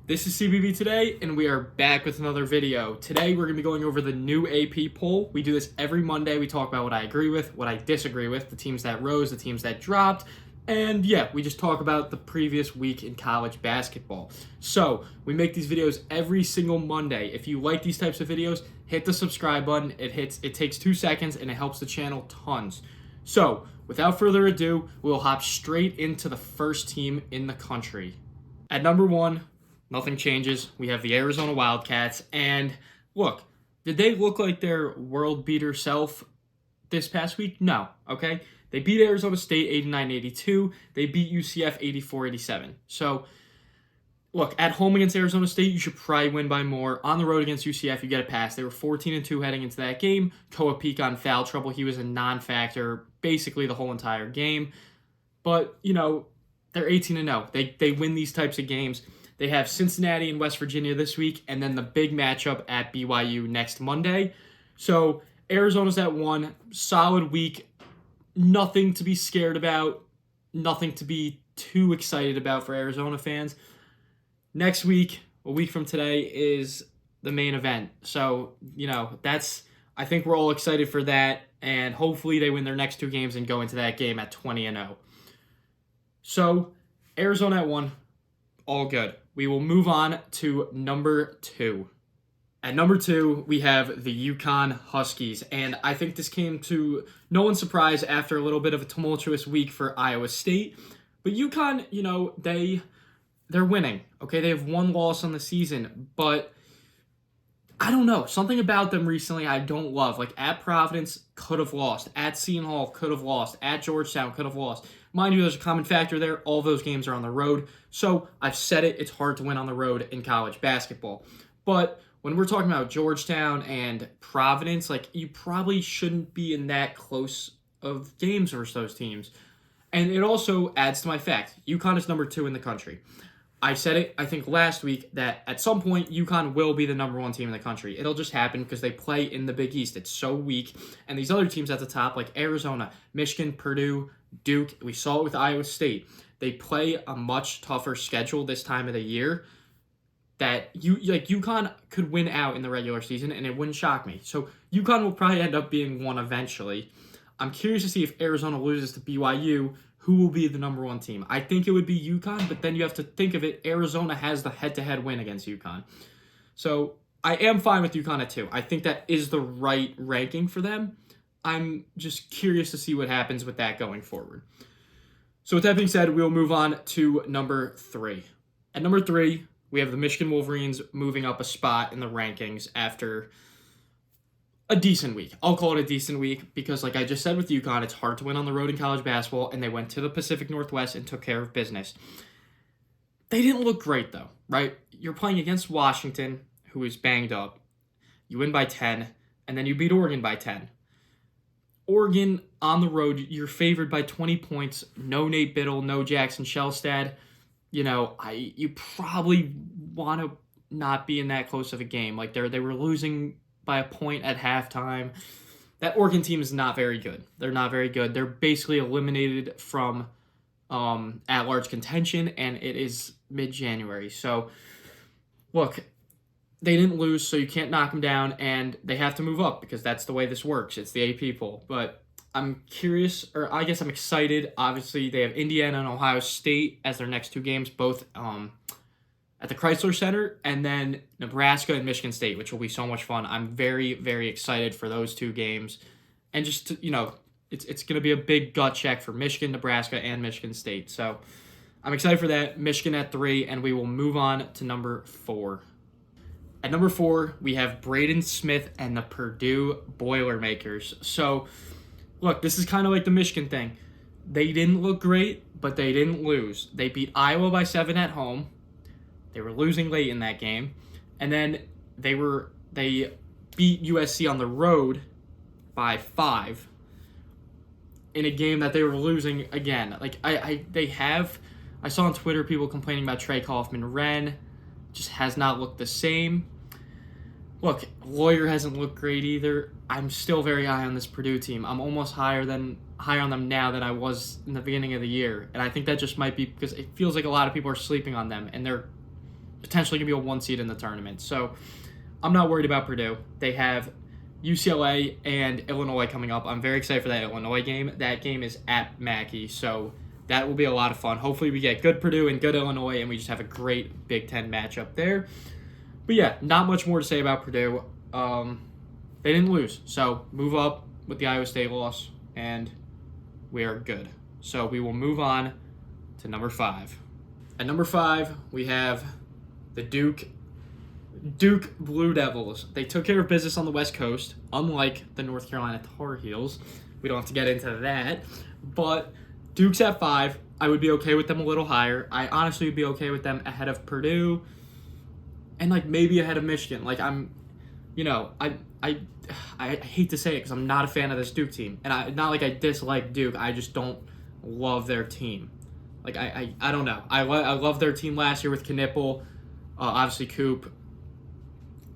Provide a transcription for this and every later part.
This is CBB Today, and we are back with another video. Today, we're going to be going over the new AP poll. We do this every Monday. We talk about what I agree with, what I disagree with, the teams that rose, the teams that dropped, and yeah, we just talk about the previous week in college basketball. So, we make these videos every single Monday. If you like these types of videos, hit the subscribe button. It takes 2 seconds, and it helps the channel tons. So, without further ado, we'll hop straight into the first team in the country. At number 1, nothing changes. We have the Arizona Wildcats. And look, did they look like their world beater self this past week? No, okay? They beat Arizona State 89-82. They beat UCF 84-87. So, look, at home against Arizona State, you should probably win by more. On the road against UCF, you get a pass. They were 14-2 heading into that game. Koa Peak on foul trouble. He was a non-factor basically the whole entire game. But, you know, they're 18-0. They win these types of games. They have Cincinnati and West Virginia this week, and then the big matchup at BYU next Monday. So Arizona's at 1. Solid week. Nothing to be scared about. Nothing to be too excited about for Arizona fans. Next week, a week from today, is the main event. So, you know, I think we're all excited for that, and hopefully they win their next 2 games and go into that game at 20-0. So, Arizona at 1, all good. We will move on to number 2. At number 2, we have the UConn Huskies, and I think this came to no one's surprise after a little bit of a tumultuous week for Iowa State. But UConn, you know, they're winning, okay? They have 1 loss on the season, but I don't know. Something about them recently I don't love. Like, at Providence, could have lost. At Seton Hall, could have lost. At Georgetown, could have lost. Mind you, there's a common factor there. All those games are on the road. So, I've said it, it's hard to win on the road in college basketball. But when we're talking about Georgetown and Providence, like, you probably shouldn't be in that close of games versus those teams. And it also adds to my fact. UConn is number 2 in the country. I said it, I think, last week that at some point, UConn will be the number 1 team in the country. It'll just happen because they play in the Big East. It's so weak. And these other teams at the top, like Arizona, Michigan, Purdue, Duke, we saw it with Iowa State. They play a much tougher schedule this time of the year that UConn could win out in the regular season, and it wouldn't shock me. So UConn will probably end up being 1 eventually. I'm curious to see if Arizona loses to BYU, who will be the number 1 team. I think it would be UConn, but then you have to think of it. Arizona has the head-to-head win against UConn. So I am fine with UConn at 2. I think that is the right ranking for them. I'm just curious to see what happens with that going forward. So with that being said, we'll move on to number 3. At number 3, we have the Michigan Wolverines moving up a spot in the rankings after a decent week. I'll call it a decent week because, like I just said with UConn, it's hard to win on the road in college basketball, and they went to the Pacific Northwest and took care of business. They didn't look great, though, right? You're playing against Washington, who is banged up. You win by 10, and then you beat Oregon by 10. Oregon, on the road, you're favored by 20 points. No Nate Biddle, no Jackson Shellstad. You know, you probably want to not be in that close of a game. Like, they were losing by a point at halftime. That Oregon team is not very good. They're not very good. They're basically eliminated from at-large contention, and it is mid-January. So, look, they didn't lose, so you can't knock them down, and they have to move up because that's the way this works. It's the AP poll. But I'm curious, or I guess I'm excited. Obviously, they have Indiana and Ohio State as their next 2 games, both at the Chrysler Center, and then Nebraska and Michigan State, which will be so much fun. I'm very, very excited for those 2 games. And just, it's going to be a big gut check for Michigan, Nebraska, and Michigan State. So I'm excited for that. Michigan at 3, and we will move on to number 4. At number 4, we have Braden Smith and the Purdue Boilermakers. So, look, this is kind of like the Michigan thing. They didn't look great, but they didn't lose. They beat Iowa by 7 at home. They were losing late in that game. And then they beat USC on the road by 5 in a game that they were losing again. Like, I saw on Twitter people complaining about Trey Kaufman-Renn. Just has not looked the same. Look, Lawyer hasn't looked great either. I'm still very high on this Purdue team. I'm almost higher on them now than I was in the beginning of the year. And I think that just might be because it feels like a lot of people are sleeping on them. And potentially going to be a 1 seed in the tournament. So I'm not worried about Purdue. They have UCLA and Illinois coming up. I'm very excited for that Illinois game. That game is at Mackey, so that will be a lot of fun. Hopefully we get good Purdue and good Illinois, and we just have a great Big Ten matchup there. But yeah, not much more to say about Purdue. They didn't lose, so move up with the Iowa State loss, and we are good. So we will move on to number 5. At number 5, we have the Duke Blue Devils. They took care of business on the West Coast, unlike the North Carolina Tar Heels. We don't have to get into that, but Duke's at 5. I would be okay with them a little higher. I honestly would be okay with them ahead of Purdue and like maybe ahead of Michigan. Like I hate to say it because I'm not a fan of this Duke team, and not like I dislike Duke. I just don't love their team. Like I don't know. I love their team last year with Knipple, obviously Coop,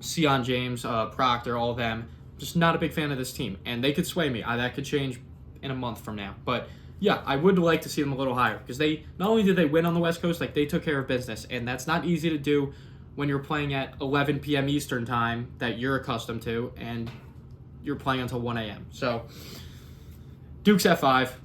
Sion James, Proctor, all of them. Just not a big fan of this team, and they could sway me. That could change in a month from now, but yeah, I would like to see them a little higher because they not only did they win on the West Coast, like they took care of business, and that's not easy to do when you're playing at 11 p.m. Eastern time that you're accustomed to, and you're playing until 1 a.m. So Duke's at 5.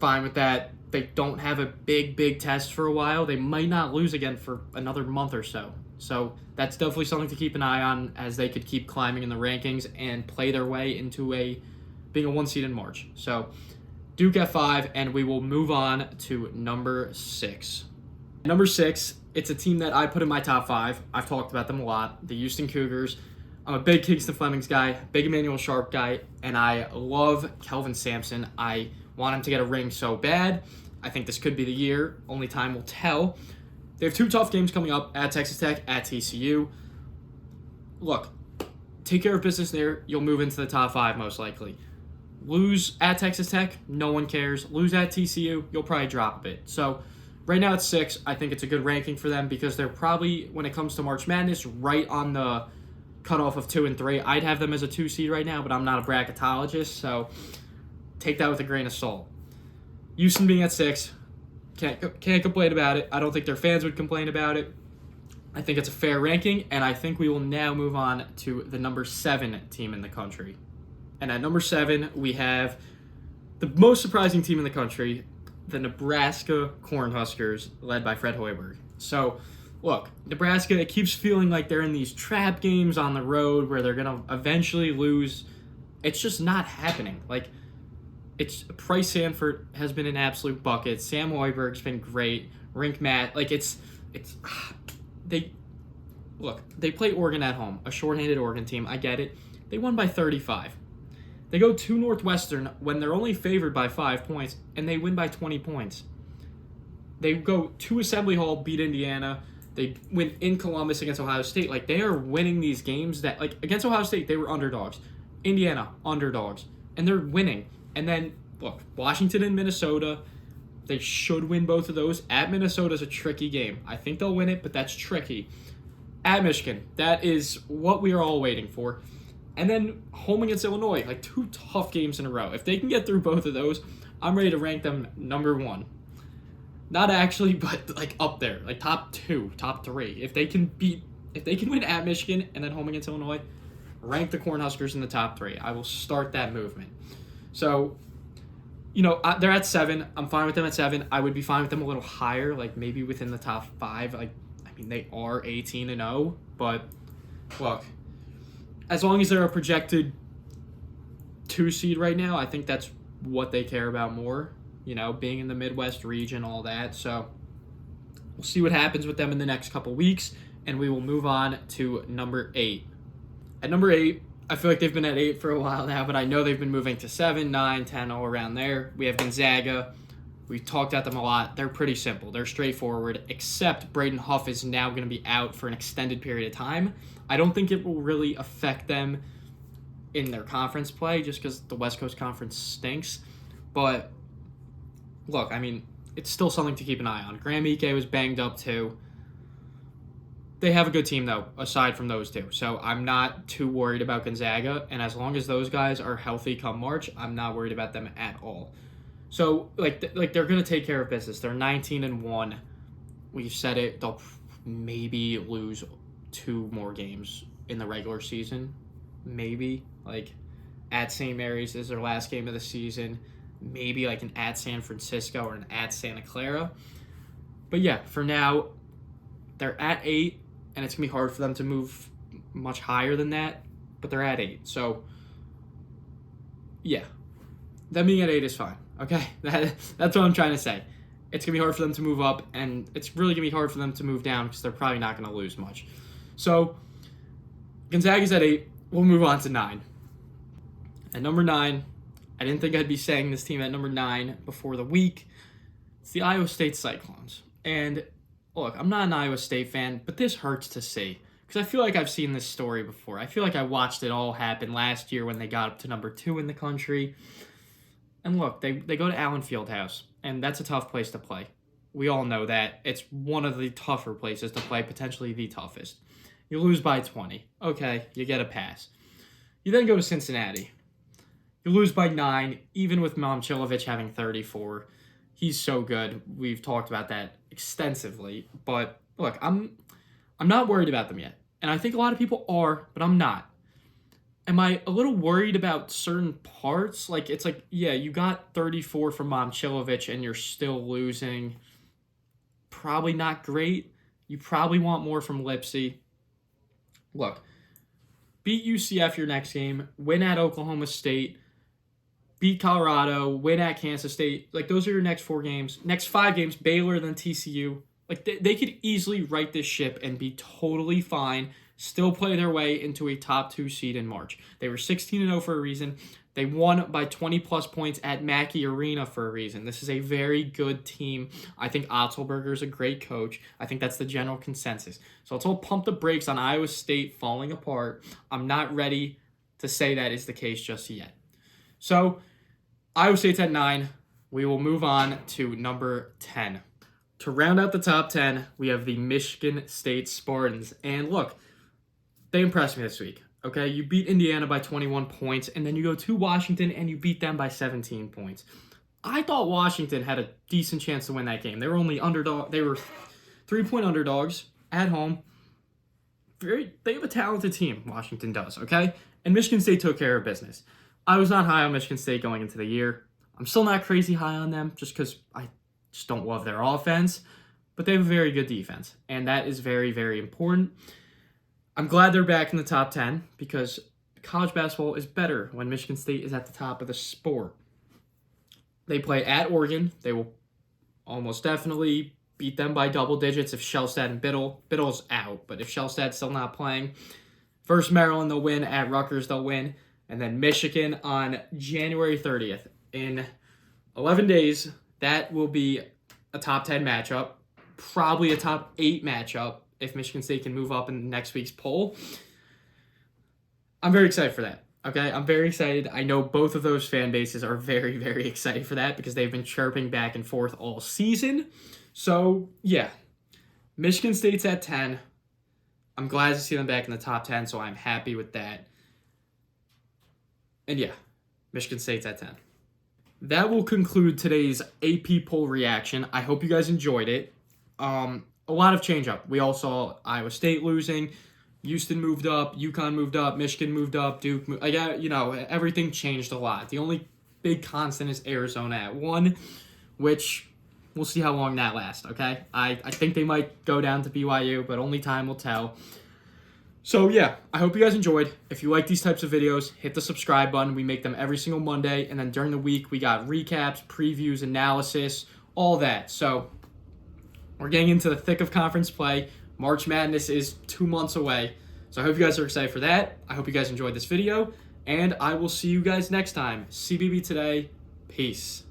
Fine with that. They don't have a big test for a while. They might not lose again for another month or so. So that's definitely something to keep an eye on as they could keep climbing in the rankings and play their way into being a 1 seed in March. So Duke at 5, and we will move on to number 6. Number 6, it's a team that I put in my top 5. I've talked about them a lot. The Houston Cougars. I'm a big Kingston Flemings guy, big Emmanuel Sharp guy, and I love Kelvin Sampson. I want him to get a ring so bad. I think this could be the year. Only time will tell. They have 2 tough games coming up at Texas Tech, at TCU. Look, take care of business there. You'll move into the top 5 most likely. Lose at Texas Tech, no one cares. Lose at TCU, you'll probably drop a bit. So right now it's 6. I think it's a good ranking for them because they're probably, when it comes to March Madness, right on the cutoff of 2 and 3. I'd have them as a 2 seed right now, but I'm not a bracketologist, so take that with a grain of salt. Houston being at 6, can't complain about it. I don't think their fans would complain about it. I think it's a fair ranking, and I think we will now move on to the number 7 team in the country. And at number 7, we have the most surprising team in the country, the Nebraska Cornhuskers, led by Fred Hoiberg. So, look, Nebraska, it keeps feeling like they're in these trap games on the road where they're going to eventually lose. It's just not happening. Like, Price Sanford has been an absolute bucket. Sam Hoiberg's been great. Rink Matt, like they play Oregon at home, a shorthanded Oregon team. I get it. They won by 35. They go to Northwestern when they're only favored by 5 points, and they win by 20 points. They go to Assembly Hall, beat Indiana. They win in Columbus against Ohio State. Like, they are winning these games that, like, against Ohio State, they were underdogs. Indiana, underdogs. And they're winning. And then, look, Washington and Minnesota, they should win both of those. At Minnesota is a tricky game. I think they'll win it, but that's tricky. At Michigan, that is what we are all waiting for. And then home against Illinois, like 2 tough games in a row. If they can get through both of those, I'm ready to rank them number 1. Not actually, but like up there, like top 2, top 3. If they can win at Michigan and then home against Illinois, rank the Cornhuskers in the top 3. I will start that movement. So, they're at 7. I'm fine with them at 7. I would be fine with them a little higher, like maybe within the top 5. They are 18-0, but look, as long as they're a projected 2 seed right now, I think that's what they care about more, being in the Midwest region, all that. So we'll see what happens with them in the next couple weeks, and we will move on to number 8. At number 8, I feel like they've been at 8 for a while now, but I know they've been moving to 7, 9, 10, all around there. We have Gonzaga. We talked about them a lot. They're pretty simple. They're straightforward, except Braden Huff is now going to be out for an extended period of time. I don't think it will really affect them in their conference play just because the West Coast Conference stinks. But, look, it's still something to keep an eye on. Graham Ike was banged up too. They have a good team, though, aside from those 2. So I'm not too worried about Gonzaga. And as long as those guys are healthy come March, I'm not worried about them at all. So, they're going to take care of business. They're 19-1. We've said it. They'll maybe lose 2 more games in the regular season. Maybe, like, at St. Mary's is their last game of the season. Maybe, like, an at San Francisco or an at Santa Clara. But, yeah, for now, they're at 8, and it's going to be hard for them to move much higher than that, but they're at 8. So, yeah, them being at 8 is fine, okay? That's what I'm trying to say. It's going to be hard for them to move up, and it's really going to be hard for them to move down because they're probably not going to lose much. So, Gonzaga's at 8. We'll move on to 9. At number 9, I didn't think I'd be saying this team at number 9 before the week. It's the Iowa State Cyclones. And, look, I'm not an Iowa State fan, but this hurts to see because I feel like I've seen this story before. I feel like I watched it all happen last year when they got up to number 2 in the country. And, look, they go to Allen Fieldhouse, and that's a tough place to play. We all know that. It's one of the tougher places to play, potentially the toughest. You lose by 20. Okay, you get a pass. You then go to Cincinnati. You lose by 9, even with Momcilovic having 34. He's so good. We've talked about that extensively. But, look, I'm not worried about them yet. And I think a lot of people are, but I'm not. Am I a little worried about certain parts? Like, it's like, yeah, you got 34 from Momcilovic and you're still losing. Probably not great. You probably want more from Lipsy. Look, beat UCF your next game, win at Oklahoma State, beat Colorado, win at Kansas State. Like, those are your next 4 games. Next 5 games, Baylor, then TCU. Like, they could easily right this ship and be totally fine, still play their way into a top 2 seed in March. They were 16-0 for a reason. They won by 20-plus points at Mackey Arena for a reason. This is a very good team. I think Otzelberger is a great coach. I think that's the general consensus. So let's all pump the brakes on Iowa State falling apart. I'm not ready to say that is the case just yet. So Iowa State's at 9. We will move on to number 10. To round out the top 10, we have the Michigan State Spartans. And look, they impressed me this week. Okay, you beat Indiana by 21 points, and then you go to Washington and you beat them by 17 points. I thought Washington had a decent chance to win that game. They were only underdog. They were 3-point underdogs at home. They have a talented team, Washington does, okay? And Michigan State took care of business. I was not high on Michigan State going into the year. I'm still not crazy high on them just because I just don't love their offense, but they have a very good defense, and that is very, very important. I'm glad they're back in the top 10 because college basketball is better when Michigan State is at the top of the sport. They play at Oregon. They will almost definitely beat them by double digits if Shellstad and Biddle's out, but if Shellstad's still not playing. First Maryland, they'll win. At Rutgers, they'll win. And then Michigan on January 30th. In 11 days, that will be a top 10 matchup, probably a top 8 matchup if Michigan State can move up in next week's poll. I'm very excited for that, okay? I'm very excited. I know both of those fan bases are very, very excited for that because they've been chirping back and forth all season. So, yeah, Michigan State's at 10. I'm glad to see them back in the top 10, so I'm happy with that. And yeah, Michigan State's at 10. That will conclude today's AP poll reaction. I hope you guys enjoyed it. A lot of change up. We all saw Iowa State losing. Houston moved up. UConn moved up. Michigan moved up. Duke moved, everything changed a lot. The only big constant is Arizona at 1, which we'll see how long that lasts, okay? I think they might go down to BYU, but only time will tell. So, yeah, I hope you guys enjoyed. If you like these types of videos, hit the subscribe button. We make them every single Monday, and then during the week, we got recaps, previews, analysis, all that. So, we're getting into the thick of conference play. March Madness is 2 months away. So, I hope you guys are excited for that. I hope you guys enjoyed this video, and I will see you guys next time. CBB Today. Peace.